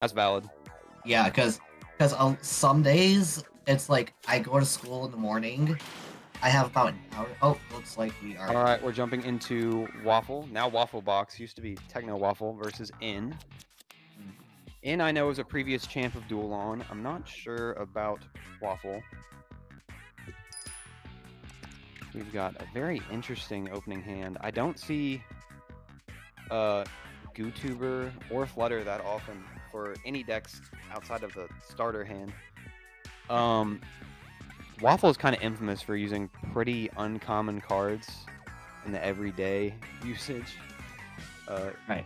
That's valid. Yeah, because some days it's like I go to school in the morning. I have about an hour. Oh, looks like we are. All right, we're jumping into Waffle. Now WaffleBox used to be Techno Waffle versus In. In, I know, is a previous champ of Duel on. I'm not sure about Waffle. We've got a very interesting opening hand. I don't see GooTuber or Flutter that often for any decks outside of the starter hand. Waffle is kind of infamous for using pretty uncommon cards in the everyday usage. Right.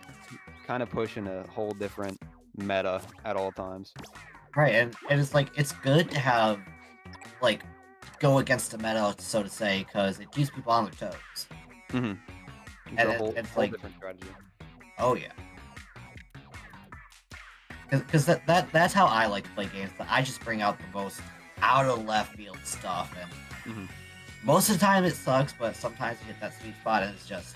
Kind of pushing a whole different meta at all times. Right, and it's like it's good to have like go against the meta, so to say, because it keeps people on their toes. Mm-hmm. And it's like different strategy. Oh yeah. Because that's how I like to play games. That I just bring out the most out of left field stuff, and most of the time it sucks, but sometimes you hit that sweet spot and it's just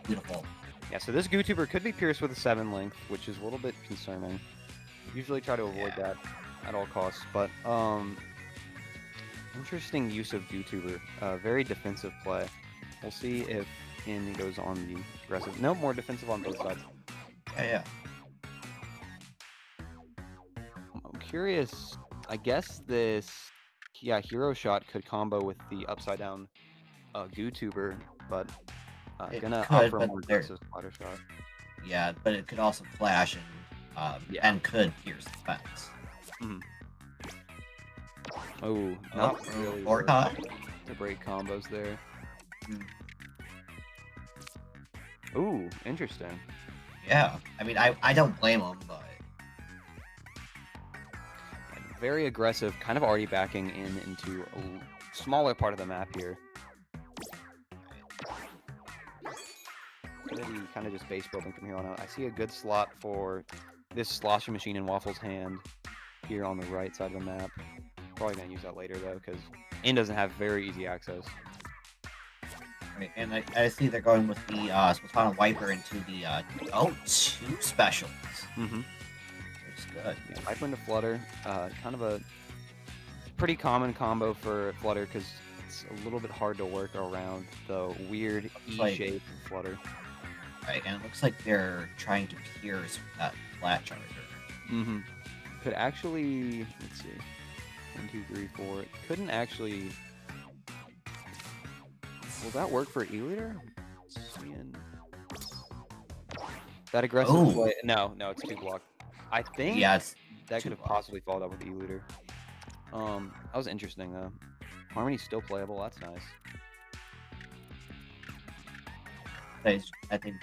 beautiful. Yeah, so this GooTuber could be pierced with a 7 length, which is a little bit concerning. Usually try to avoid that at all costs, but interesting use of GooTuber. Very defensive play. We'll see if In goes on the aggressive. No, more defensive on both sides. Yeah. I'm curious. I guess this, Hero Shot could combo with the upside down GooTuber, but gonna offer a more aggressive splatter shot. Yeah, but it could also clash and could pierce the fence. Oh, not really to break combos there. Ooh, interesting. Yeah, I mean, I don't blame him, but very aggressive, kind of already backing into a smaller part of the map here. Maybe kind of just base building from here on out. I see a good slot for this sloshing machine in Waffle's hand here on the right side of the map. Probably gonna use that later though, because In doesn't have very easy access. Right, and I see they're going with the Splatana Wiper into the 2 specials. It's good. Yeah, Viper into Flutter, kind of a pretty common combo for Flutter because it's a little bit hard to work around the weird E-shape Flutter. Right, and it looks like they're trying to pierce that flat charger. Could actually, let's see, 1, 2, 3, 4. It couldn't actually. Will that work for E-Leader? That aggressive play. No, it's 2 block. I think that could have possibly followed up with E-Leader. That was interesting though. Harmony's still playable. That's nice. I think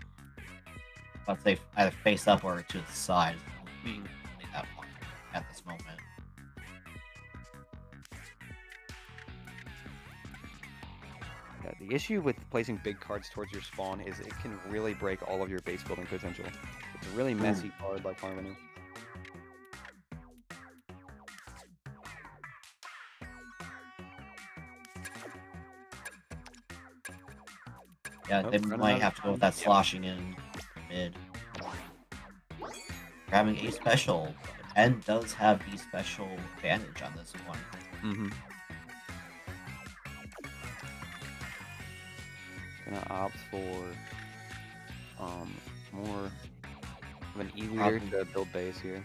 let's say either face up or to the side being that one at this moment. Yeah, the issue with placing big cards towards your spawn is it can really break all of your base building potential. It's a really messy card like Harmony. Yeah, they might have to go with that sloshing in mid. Grabbing a special, and does have the special advantage on this one. Gonna opt for more of an E-Leader to build base here.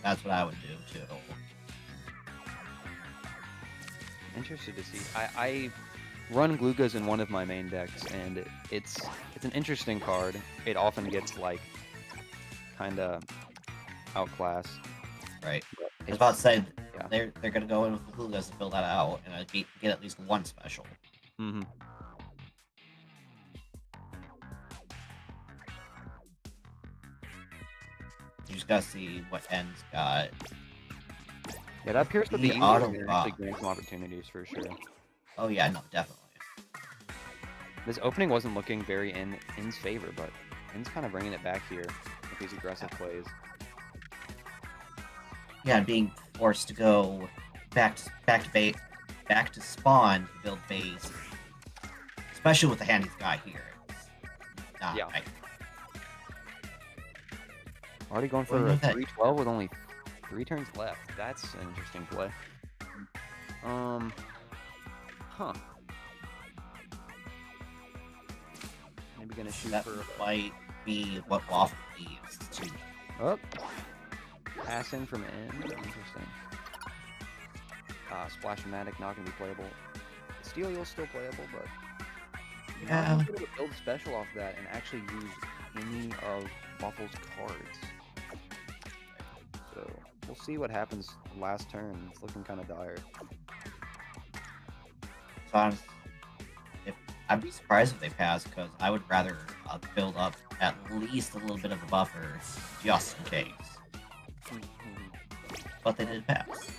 That's what I would do too. Interested to see. I run Glugas in one of my main decks, and it's an interesting card. It often gets like kind of outclassed. Right. I was about to say they're gonna go in with the Glugas to fill that out and get at least 1 special. You just gotta see what N's got. Yeah, that appears to be actually gain some opportunities for sure. Oh yeah, no, definitely. This opening wasn't looking very in In's favor, but In's kind of bringing it back here with these aggressive plays. Yeah, being forced to go back to spawn to build base, especially with the hand he's got here. It's not right. Already going for a 312 with only 3 turns left. That's an interesting play. Huh. Maybe gonna shoot that for might be what Waffle needs to. Oh. Passing from in. Interesting. Splash-O-Matic not gonna be playable. Steelio's still playable, but Yeah. not able to build special off that and actually use any of Waffle's cards. So we'll see what happens last turn. It's looking kind of dire. So I'd be surprised if they pass, because I would rather build up at least a little bit of a buffer just in case. But they did pass.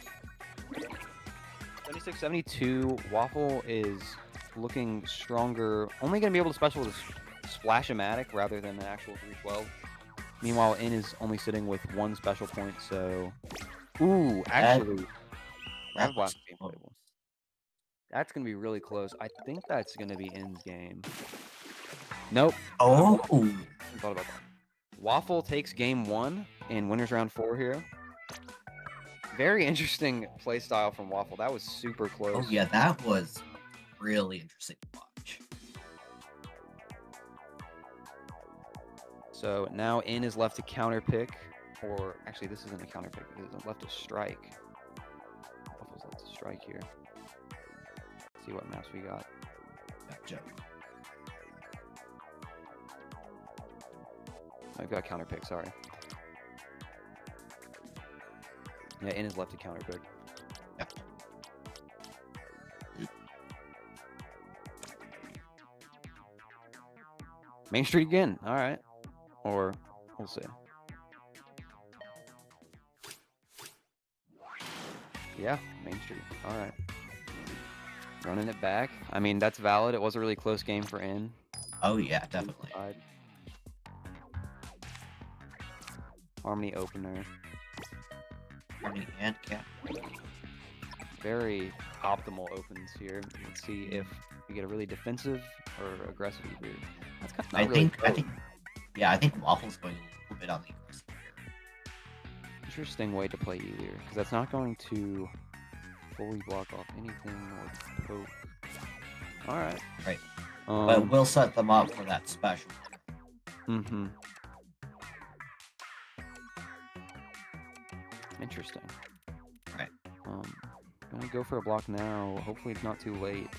76-72, Waffle is looking stronger. Only going to be able to special with a Splash-O-Matic rather than an actual 312. Meanwhile, In is only sitting with 1 special point, so... Ooh, actually... Blast game playable. That's going to be really close. I think that's going to be In's game. Nope. Oh! I thought about that. Waffle takes game 1 in winners round 4 here. Very interesting playstyle from Waffle. That was super close. Oh yeah, that was really interesting to watch. So now In is left to counter pick, or actually this isn't a counter pick. It is left to strike. Waffle's left to strike here. Let's see what maps we got. Gotcha. I've got counter pick. Sorry. Yeah, In is left to counter pick. Yeah. Main Street again. All right. Or we'll see. Yeah, Main Street. All right. Running it back. I mean, that's valid. It was a really close game for In. Oh yeah, definitely. Harmony opener. Harmony and Cap. Very optimal opens here. Let's see if we get a really defensive or aggressive either. That's kind of not I think Waffle's going a little bit on the aggressive here. Interesting way to play either, because that's not going to fully block off anything or poke. All right. Right. But we'll set them up for that special. Mm-hmm. Interesting. Right. Gonna go for a block now. Hopefully it's not too late.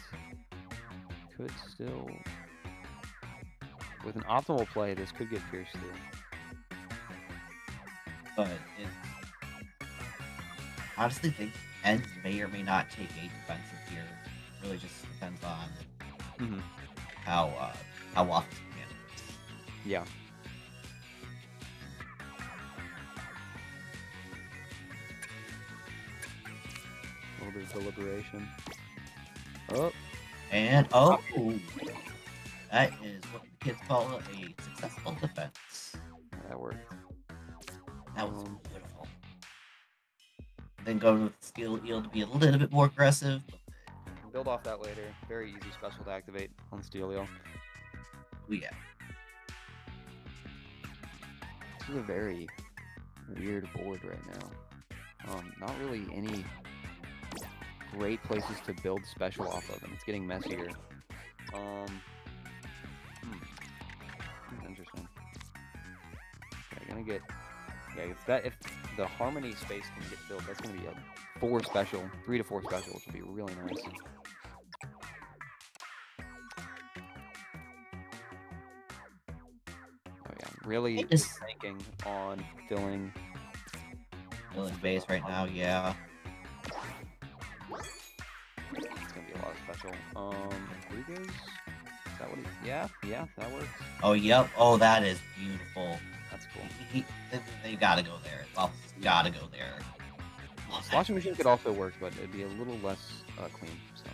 Could still, with an optimal play, this could get pierced through. But it honestly think Ends may or may not take a defensive here. It really just depends on how Waffle's handle it. Yeah. A little bit of deliberation. Oh. And that is what the kids call a successful defense. That worked. That was beautiful. Then going with the skill eel to be a little bit more aggressive. Build off that later. Very easy special to activate on Steel Eel. Oh, yeah. This is a very weird board right now. Not really any great places to build special off of, and it's getting messier. Interesting. Okay, gonna get if the harmony space can get filled, that's gonna be a 4 special, 3 to 4 special, which would be really nice. Oh yeah, really banking on filling base right now, yeah. It's gonna be a lot of special. Rodriguez? Is that what yeah, that works. Oh, yep. Oh, that is beautiful. That's cool. They gotta go there. Waffle's gotta go there. Sloshing machine could also work, but it'd be a little less clean. So.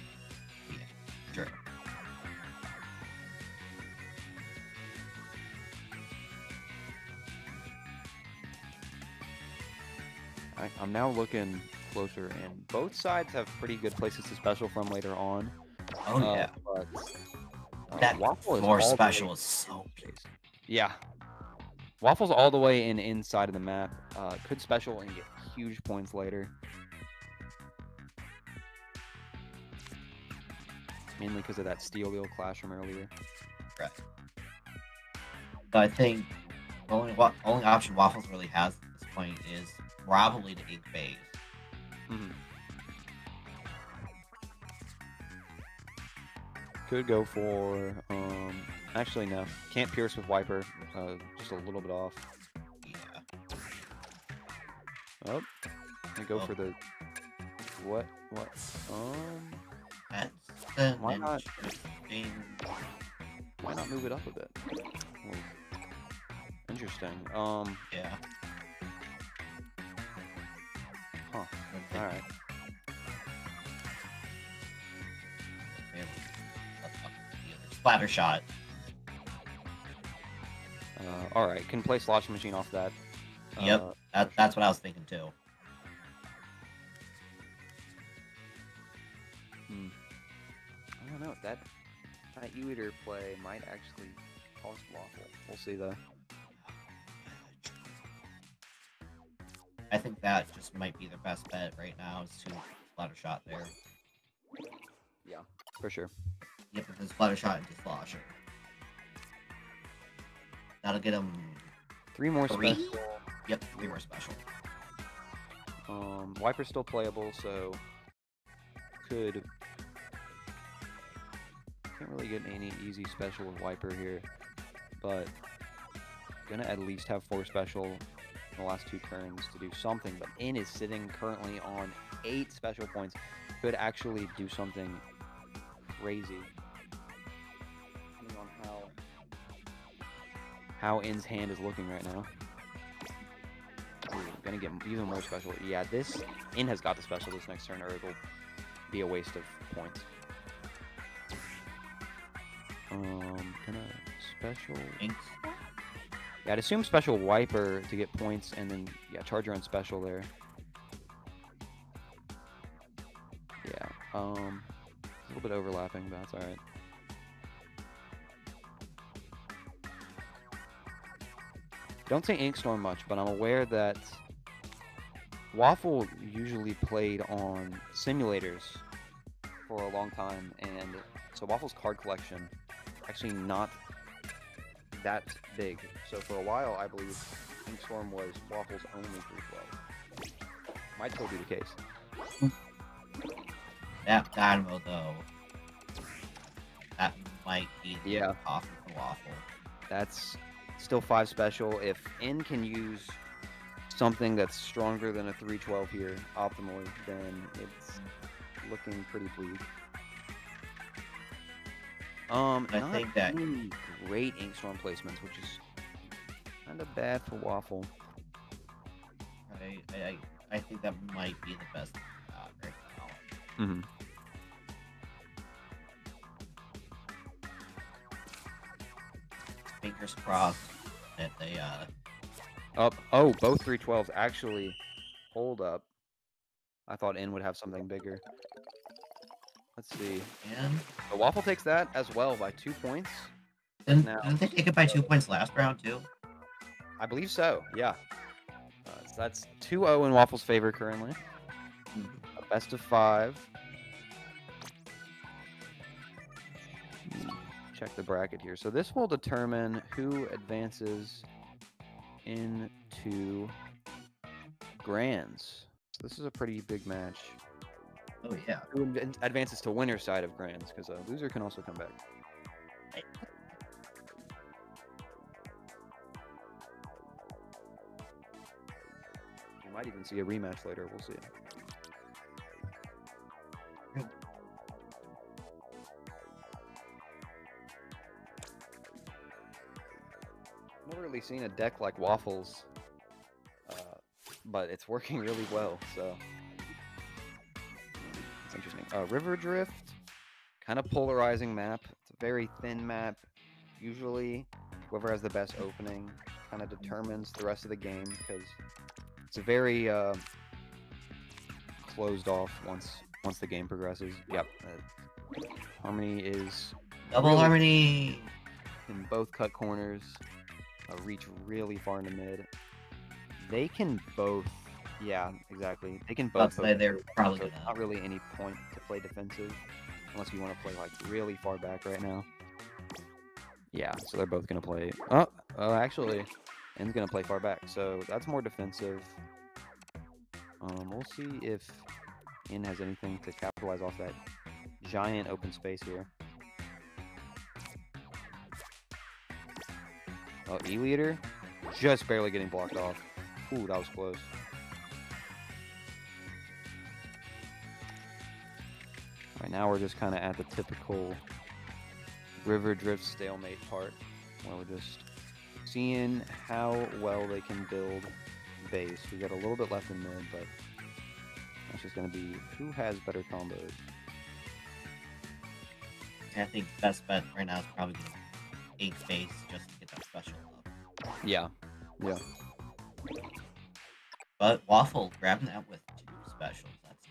Yeah, sure. I'm now looking closer, and both sides have pretty good places to special from later on. Oh yeah. But that Waffle is more special is so big. Yeah. Waffle's all the way inside of the map. Could special and get huge points later. Mainly because of that steel wheel clash from earlier. Right. So I think the only option Waffles really has at this point is probably the ink phase. Could go for actually no, can't pierce with Wiper, just a little bit off. Yeah. Oh, and go for the what? That's why not? Why not move it up a bit? Well, interesting. Yeah. Huh. All right. Splatter shot. All right. Can play sloshing machine off that. Yep. That's what I was thinking too. I don't know. That E-Eater play might actually cost Waffle. We'll see though. I think that just might be the best bet right now is to splatter shot there. Yeah, for sure. Yep, if it's splatter shot into slosher. That'll get him 3 more special. Yep, 3 more special. Wiper's still playable, so can't really get any easy special with Wiper here, but gonna at least have 4 special in the last 2 turns to do something. But In is sitting currently on 8 special points. Could actually do something crazy. Depending on how In's hand is looking right now. Ooh, gonna get even more special. Yeah, In has got the special this next turn, or it'll be a waste of points. Gonna special. Inks. Yeah, I'd assume special Wiper to get points, and then Charger on special there. Yeah, a little bit overlapping, but that's all right. Don't say Inkstorm much, but I'm aware that Waffle usually played on simulators for a long time, and so Waffle's card collection actually not that big. So for a while, I believe Inkstorm was Waffle's only 312. Might still be the case. That Dynamo though, that might be the coffee for Waffle. That's still 5 special. If In can use something that's stronger than a 312 here optimally, then it's looking pretty bleak. I think that great Inkstorm placements, which is kind of bad for Waffle. I think that might be the best right now. Fingers crossed that they Oh, both 312s actually hold up. I thought In would have something bigger. Let's see. And the Waffle takes that as well by 2 points. Didn't they take it by 2 points last round too? I believe so. Yeah. So that's 2-0 in Waffle's favor currently. A best of 5. Check the bracket here. So this will determine who advances into Grands. So this is a pretty big match. Oh yeah. Who advances to winner's side of Grands, because a loser can also come back. We might even see a rematch later. We'll see. Never really seen a deck like Waffles, but it's working really well, so it's interesting. River Drift, kind of polarizing map. It's a very thin map. Usually, whoever has the best opening kind of determines the rest of the game, because it's a very closed off once the game progresses. Yep, Harmony is double really Harmony in both cut corners. reach really far into mid. They can both. Yeah, exactly. They can both. I'd say they're probably so gonna. not really any point to play defensive unless you want to play like really far back right now. Yeah, so they're both gonna play. Oh, actually, N's gonna play far back, so that's more defensive. We'll see if N has anything to capitalize off that giant open space here. Oh, E-leader, just barely getting blocked off. Ooh, that was close. Right now we're just kind of at the typical river drift stalemate part, where we're just seeing how well they can build base. We got a little bit left in mid, but that's just going to be who has better combos. I think best bet right now is probably gonna 8 base just to get that special up. Yeah. But Waffle grabbing that with 2 specials. That's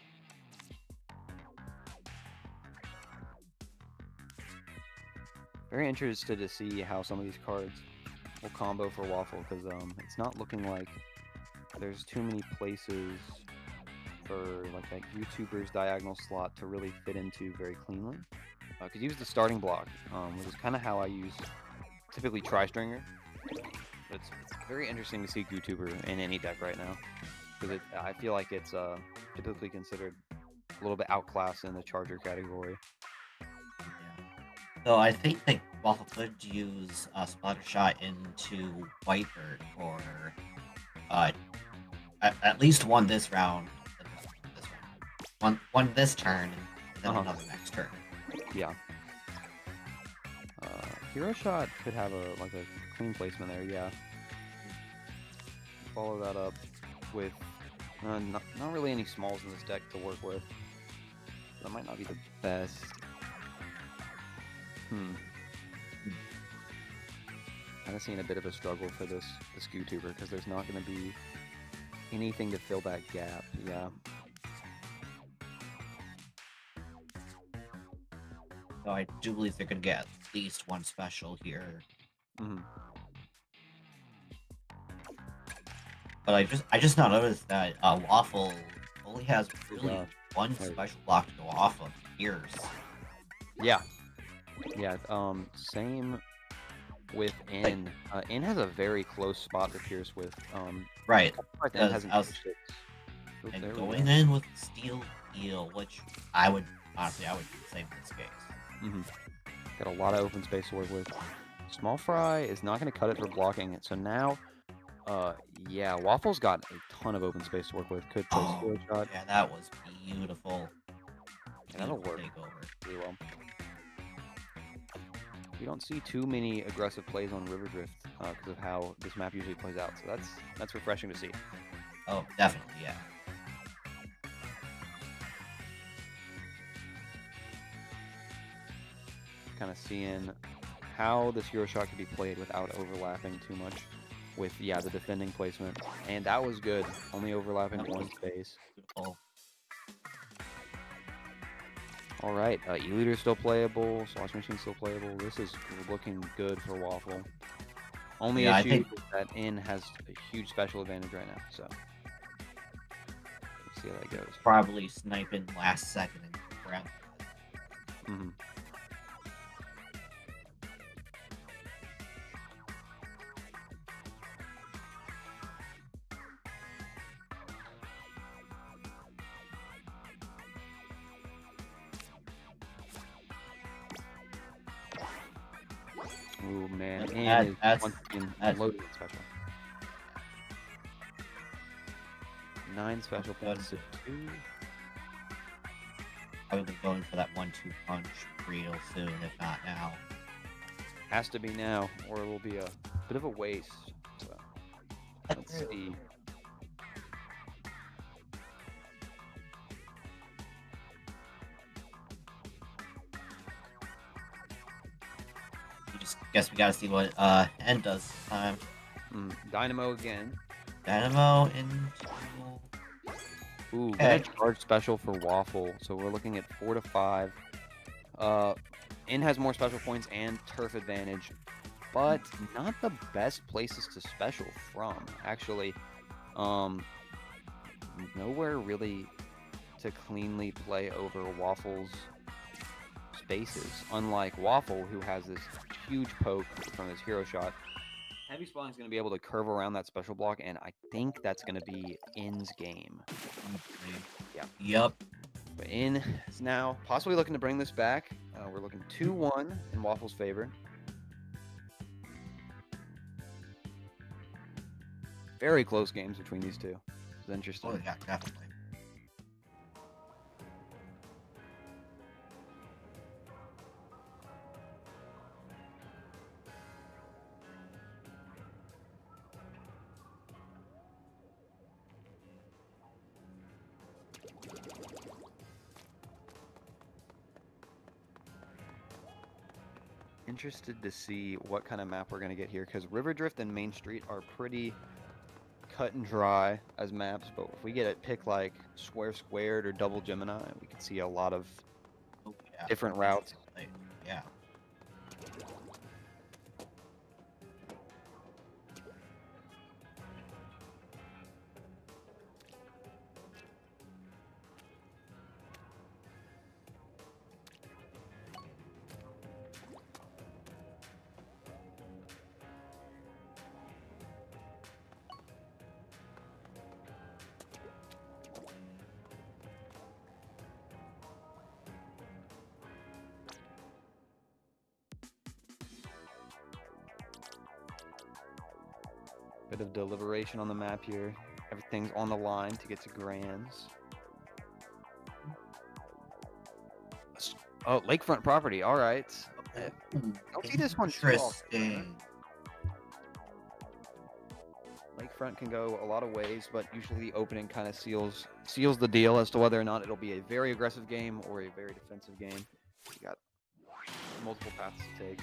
very interested to see how some of these cards will combo for Waffle, because it's not looking like there's too many places for like that YouTuber's diagonal slot to really fit into very cleanly. Could use the starting block, which is kind of how I use typically Tri-Stringer. But it's very interesting to see YouTuber in any deck right now, because I feel like it's typically considered a little bit outclassed in the Charger category. So I think that Waffle could use Splatter Shot into Whitebird for at least one this round, one this turn, and then another next turn. Yeah. Hero Shot could have a clean placement there. Yeah. Follow that up with not really any smalls in this deck to work with. That might not be the best. Kind of seeing a bit of a struggle for this YouTuber, because there's not going to be anything to fill that gap. Yeah. So I do believe they're gonna get at least one special here. But I just now noticed that Waffle only has really one special block to go off of, Pierce. Yeah. Same with N. N has a very close spot to Pierce with. Right. N has and going in with Steel Eel, which I would do the same in this case. Got a lot of open space to work with. Small Fry is not going to cut it for blocking it. So now, yeah, Waffle's got a ton of open space to work with. Could play Steel Shot. Yeah, that was beautiful. And that'll work really well. We don't see too many aggressive plays on River Drift because of how this map usually plays out. So that's refreshing to see. Oh, definitely, yeah. Kind of seeing how this Hero Shot could be played without overlapping too much with, the defending placement. And that was good. Only overlapping one space. All right, E-Leader still playable. Slosh Machine still playable. This is looking good for Waffle. Only issue is that N has a huge special advantage right now. So let's see how that goes. Probably sniping last second and grab. Ooh, man. And that's loaded special. 9 special points to 2. I would be going for that 1-2 punch real soon, if not now. Has to be now, or it will be a bit of a waste. So, let's see. Guess we gotta see what N does this time. Dynamo again. Dynamo into. Ooh, gonna charge special for Waffle. So we're looking at 4 to 5. N has more special points and turf advantage. but not the best places to special from. Actually, nowhere really to cleanly play over Waffle's spaces. Unlike Waffle, who has this huge poke from his hero shot, Heavy Spawning is going to be able to curve around that special block, and I think that's going to be In's game. Yeah. Yep. But In is now possibly looking to bring this back. We're looking 2-1 in Waffle's favor. Very close games between these two. It's interesting. Oh, yeah, definitely. Interested to see what kind of map we're going to get here, because River Drift and Main Street are pretty cut and dry as maps, but if we get it pick like Square Squared or Double Gemini, we can see a lot of different routes. Yeah. Bit of deliberation on the map here. Everything's on the line to get to Grands. Oh, lakefront property. All right. Don't see this one too often. Lakefront can go a lot of ways, but usually the opening kind of seals the deal as to whether or not it'll be a very aggressive game or a very defensive game. You got multiple paths to take.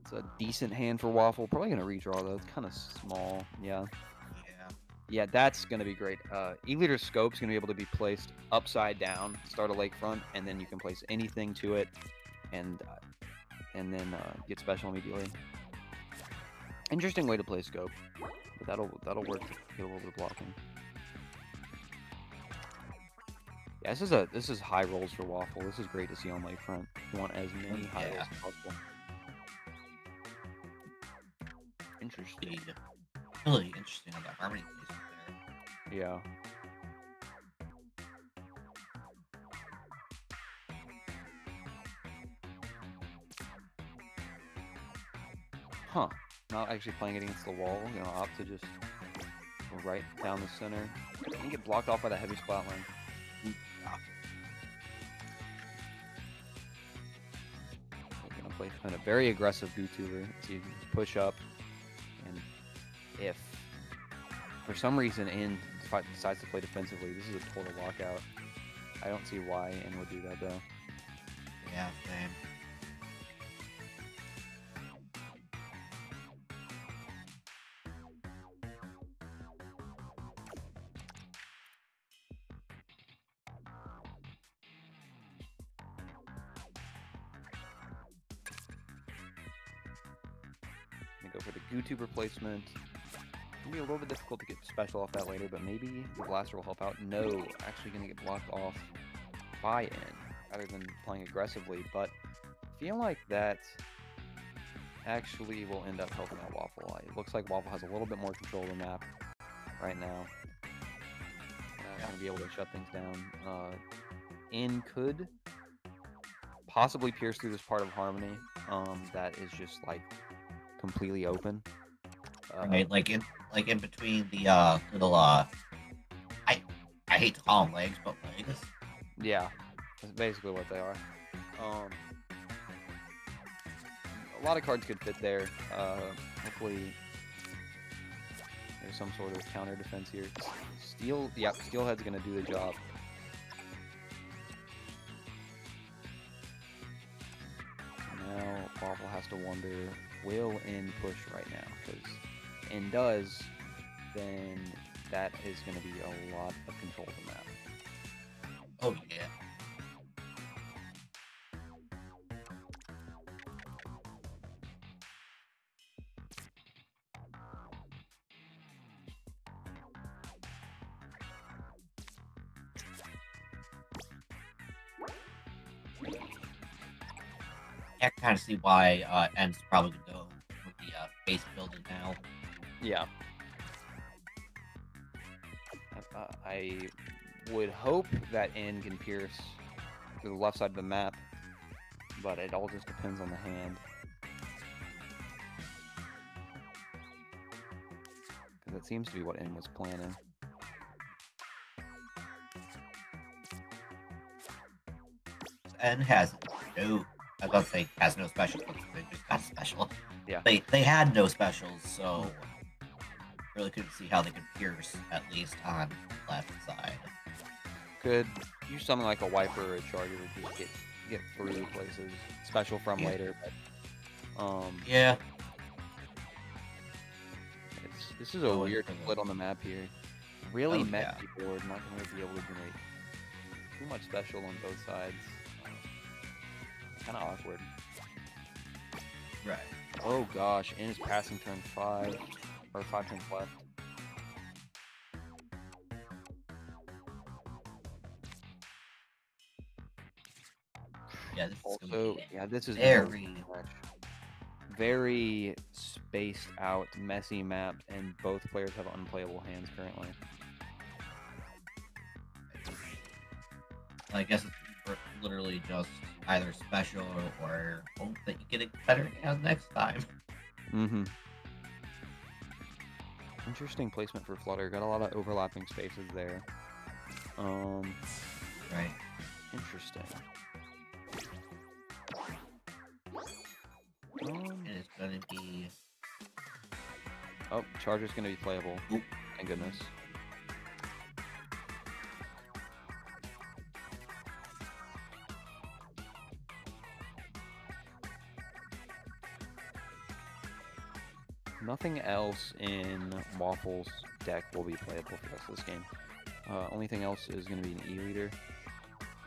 It's a decent hand for Waffle. Probably going to redraw, though. It's kind of small. Yeah. Yeah, that's going to be great. E-Leader Scope's going to be able to be placed upside down, start a lakefront, and then you can place anything to it, and then get special immediately. Interesting way to play Scope, but that'll work to get a little bit of blocking. Yeah, this is high rolls for Waffle. This is great to see on lakefront. You want as many high rolls as possible. Interesting. Really interesting on that harmony placement there. Yeah. Huh. Not actually playing it against the wall. You know, opt to just go right down the center. And get blocked off by the heavy splat line. We're gonna play kind of very aggressive YouTuber. So you can push up, and if for some reason In decides to play defensively, this is a total lockout. I don't see why In would do that though. Yeah, same. Go for the YouTuber placement. It'll be a little bit difficult to get special off that later, but maybe the blaster will help out. No, actually going to get blocked off by In rather than playing aggressively, but I feel like that actually will end up helping out Waffle. It looks like Waffle has a little bit more control of the map right now. Going to be able to shut things down. In could possibly pierce through this part of Harmony that is just like completely open. Right, like in between the little I hate to call them legs, but legs. Yeah, that's basically what they are. A lot of cards could fit there. Hopefully there's some sort of counter defense here. Steelhead's gonna do the job. Now Waffle has to wonder, will In push right now? Because In does, then that is going to be a lot of control of the map. Oh yeah. I can kind of see why N's probably gonna go with the base building now. Yeah. I would hope that N can pierce to the left side of the map, but it all just depends on the hand. Because it seems to be what N was planning. N has no. I was about to say has no specials, but they just got a special. Yeah. They had no specials, so really couldn't see how they could pierce, at least on the left side. Could use something like a wiper or a charger to just get through places. Special from later, but yeah. This is a weird split on the map here. Really messy board, not gonna be able to generate too much special on both sides. Kind of awkward. Right. Oh gosh, N is passing turn 5, or 5 turns left. Yeah, this also, this is very spaced out, messy map, and both players have unplayable hands currently. I guess it's literally just either special or hope that you get a better hand next time. Mm-hmm. Interesting placement for Flutter. Got a lot of overlapping spaces there. Right. Interesting. It's gonna be. Oh, Charger's gonna be playable. Oop. Thank goodness. Nothing else in Waffle's deck will be playable for the rest of this game. Only thing else is going to be an E-leader,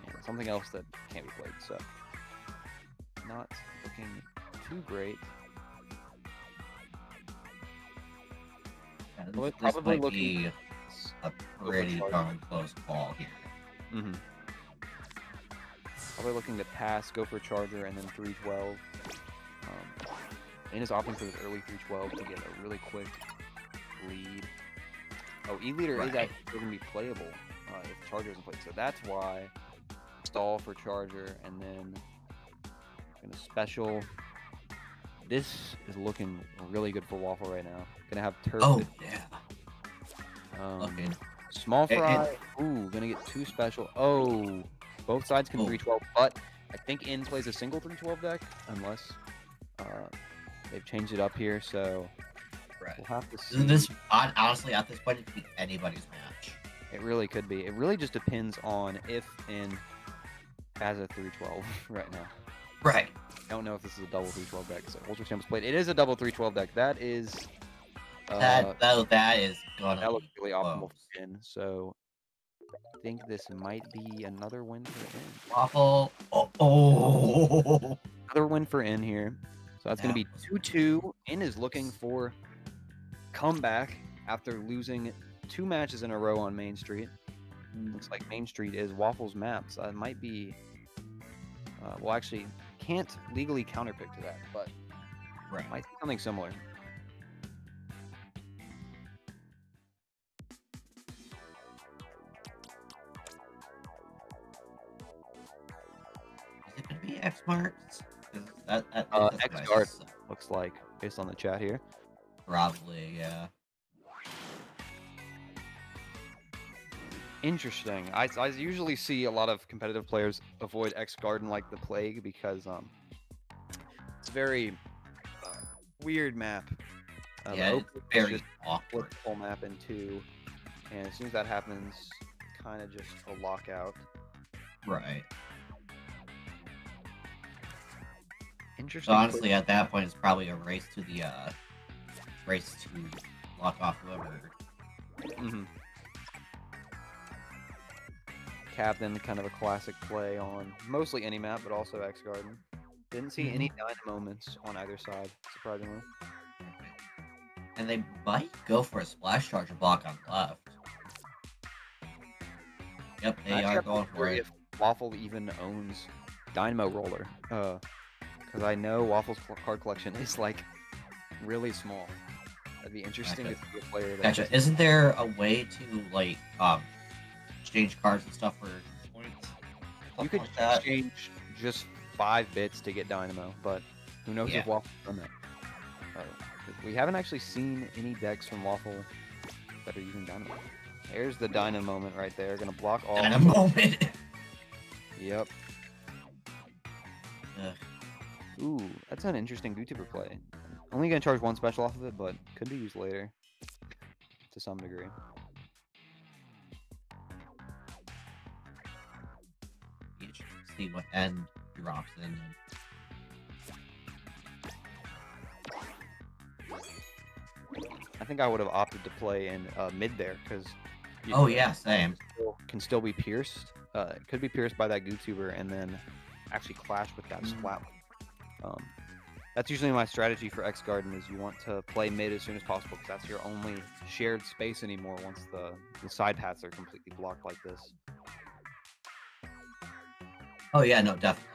and something else that can't be played, so not looking too great. Yeah, this might be a pretty darn close call here. Mm-hmm. Probably looking to pass, go for a charger, and then 312. N is opting for this early 312 to get a really quick lead. Oh, E-leader is actually going to be playable if charger isn't played, so that's why stall for charger, and then going to special. This is looking really good for Waffle right now. Gonna have turf. Oh yeah. Small fry. Ooh, gonna get 2 special. Oh, both sides can 312, but I think N plays a single 312 deck unless they've changed it up here. So we'll have to see. This honestly, at this point, it could be anybody's match. It really could be. It really just depends on if N has a 312 right now. Right. I don't know if this is a double 312 deck, so Ultra Champs played. It is a double 312 deck. That is that is gonna that looks really optimal for N. So I think this might be another win for N. Waffle. Another win for N here. So that's gonna be 2-2. N is looking for comeback after losing 2 matches in a row on Main Street. Looks like Main Street is Waffle's map, so it might be. Well, actually, can't legally counterpick to that, but might be something similar. Is it gonna be X marks? X guard looks like based on the chat here. Probably, yeah. Interesting. I usually see a lot of competitive players avoid X Garden like the plague because it's a very weird map. Yeah, it's very awkward. Full map in 2, and as soon as that happens, kind of just a lockout. Right. Interesting. So honestly, at that point, it's probably a race to the race to lock off whoever. Captain, kind of a classic play on mostly any map, but also X Garden. Didn't see any Dyna moments on either side, surprisingly. And they might go for a splash charger block on left. Yep, they are going for it. If Waffle even owns Dynamo Roller, because I know Waffle's card collection is like really small. That'd be interesting to see a player that. Gotcha. Isn't there a way to like exchange cards and stuff for points? You could exchange just 5 bits to get Dynamo, but who knows if Waffle's done that. We haven't actually seen any decks from Waffle that are using Dynamo. There's the Dynamo moment right there. Gonna block all. Dynamo moment. Yep. Ooh, that's an interesting YouTuber play. Only gonna charge 1 special off of it, but could be used later to some degree. See what end drops in. I think I would have opted to play in mid there because. Oh yeah, same. Can still be pierced. It could be pierced by that YouTuber and then actually clash with that splat. That's usually my strategy for X Garden is you want to play mid as soon as possible because that's your only shared space anymore once the side paths are completely blocked like this. Oh yeah, no, definitely.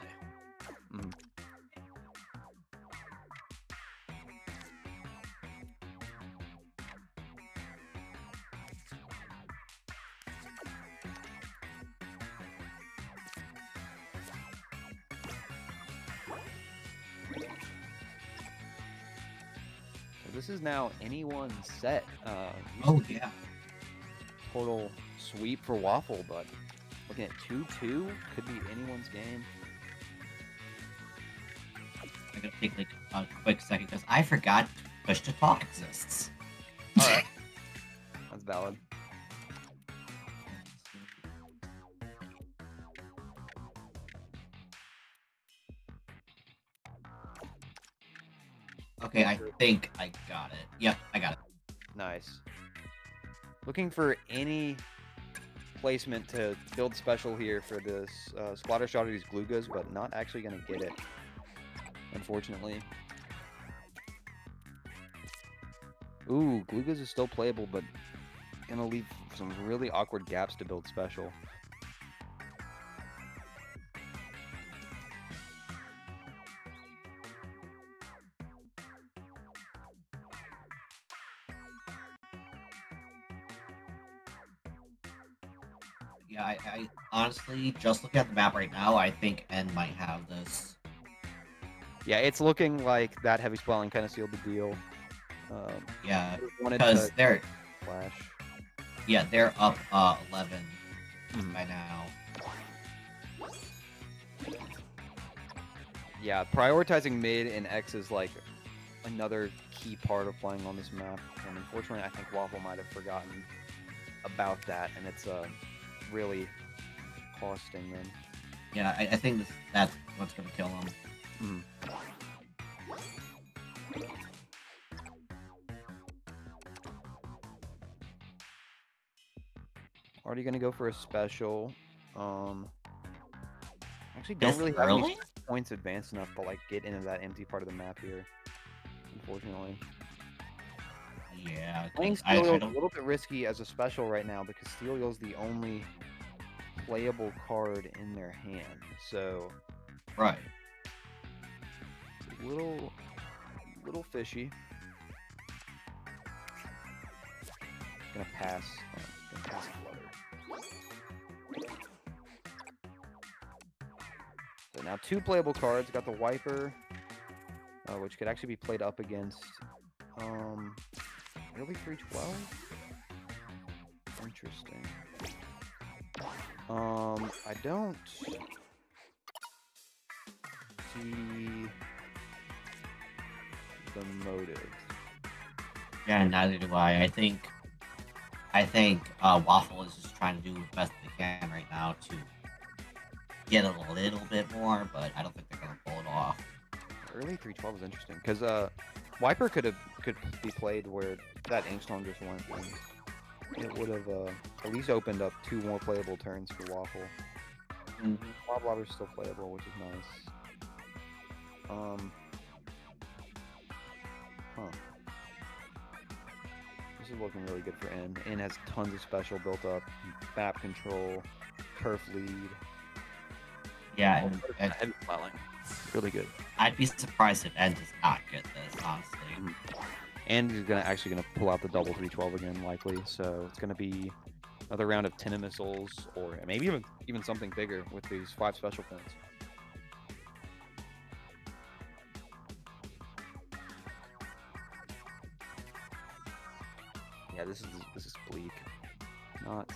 This is now anyone's set. Oh yeah. Total sweep for Waffle, but looking at 2-2 could be anyone's game. I'm gonna take like a quick second because I forgot push to talk exists. All right, that's valid. Okay, I think I got it. Yep, I got it. Nice. Looking for any placement to build special here for this Splatter Shot of these Glugas, but not actually going to get it, unfortunately. Ooh, Glugas is still playable, but going to leave some really awkward gaps to build special. Yeah, I honestly, just looking at the map right now, I think N might have this. Yeah, it's looking like that heavy spelling kind of sealed the deal. Yeah, because they're flash. Yeah, they're up 11 by now. Yeah, prioritizing mid and X is like another key part of playing on this map, and unfortunately, I think Waffle might have forgotten about that, and it's really costing them. Yeah, I think that's what's gonna kill them. Already gonna go for a special. Actually, don't really have any points advanced enough to like get into that empty part of the map here. Unfortunately. Yeah, playing Steel is a little bit risky as a special right now because Steel is the only playable card in their hand. So, right, it's a little fishy. Gonna pass. Gonna pass Flutter. So now 2 playable cards. Got the Wiper, which could actually be played up against. Early 312? Interesting. I don't see the motive. Yeah, neither do I. I think Waffle is just trying to do the best they can right now to get a little bit more, but I don't think they're gonna pull it off. Early 312 is interesting because Wiper could be played where that Inkstorm just went, and it would have at least opened up 2 more playable turns for Waffle. Wobbler's still playable, which is nice. This is looking really good for N. N has tons of special built up, map control, turf lead. Yeah, and heavy spelling. Really good. I'd be surprised if N does not get this, honestly. And you're actually gonna pull out the double 312 again, likely. So it's gonna be another round of 10 missiles, or maybe even something bigger with these 5 special pins. Yeah, this is bleak. Not.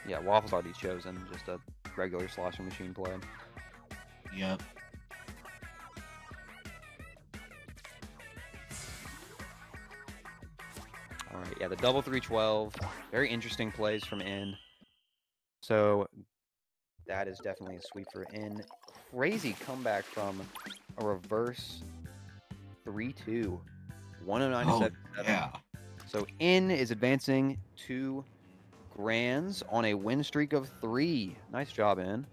Yeah, Waffle's already chosen just a regular sloshing machine play. Yep. All right, yeah, the double 312, very interesting plays from N. So that is definitely a sweep for N. Crazy comeback from a reverse 3-2, 109 to 77. Yeah. So N is advancing to grands on a win streak of 3. Nice job, N.